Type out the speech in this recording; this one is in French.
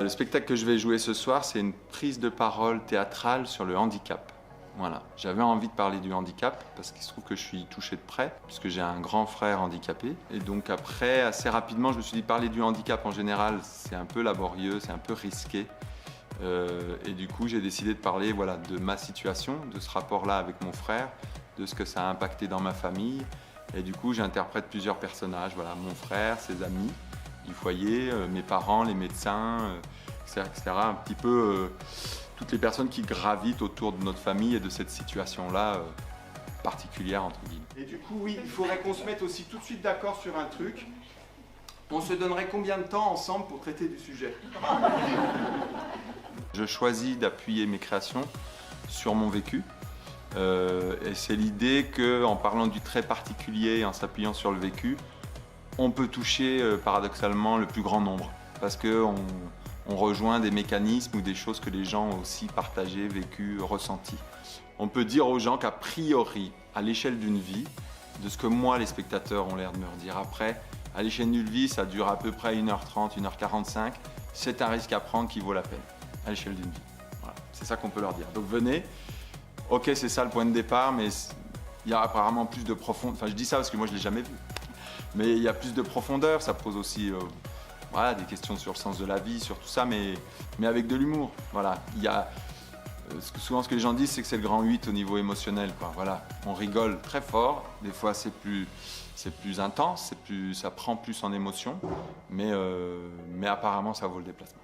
Le spectacle que je vais jouer ce soir, c'est une prise de parole théâtrale sur le handicap. Voilà. J'avais envie de parler du handicap parce qu'il se trouve que je suis touché de près, puisque j'ai un grand frère handicapé. Et donc après, assez rapidement, je me suis dit parler du handicap en général, c'est un peu laborieux, c'est un peu risqué. Et du coup, j'ai décidé de parler de ma situation, de ce rapport-là avec mon frère, de ce que ça a impacté dans ma famille. Et du coup, j'interprète plusieurs personnages, mon frère, ses amis du foyer, mes parents, les médecins, etc. Un petit peu toutes les personnes qui gravitent autour de notre famille et de cette situation-là particulière, entre guillemets. Et du coup, oui, il faudrait qu'on se mette aussi tout de suite d'accord sur un truc. On se donnerait combien de temps ensemble pour traiter du sujet? Je choisis d'appuyer mes créations sur mon vécu. Et c'est l'idée qu'en parlant du trait particulier et en s'appuyant sur le vécu, on peut toucher paradoxalement le plus grand nombre. Parce qu'on rejoint des mécanismes ou des choses que les gens ont aussi partagées, vécues, ressenties. On peut dire aux gens qu'a priori, à l'échelle d'une vie, de ce que moi les spectateurs ont l'air de me redire après, à l'échelle d'une vie, ça dure à peu près 1h30, 1h45, c'est un risque à prendre qui vaut la peine, à l'échelle d'une vie. Voilà. C'est ça qu'on peut leur dire. Donc venez, ok c'est ça le point de départ, mais il y a apparemment plus de profondeur, enfin je dis ça parce que moi je ne l'ai jamais vu, mais il y a plus de profondeur, ça pose aussi des questions sur le sens de la vie, sur tout ça, mais avec de l'humour. Voilà. Il y a, souvent ce que les gens disent, c'est que c'est le grand 8 au niveau émotionnel, quoi. Voilà. On rigole très fort, des fois c'est plus intense, ça prend plus en émotion, mais apparemment ça vaut le déplacement.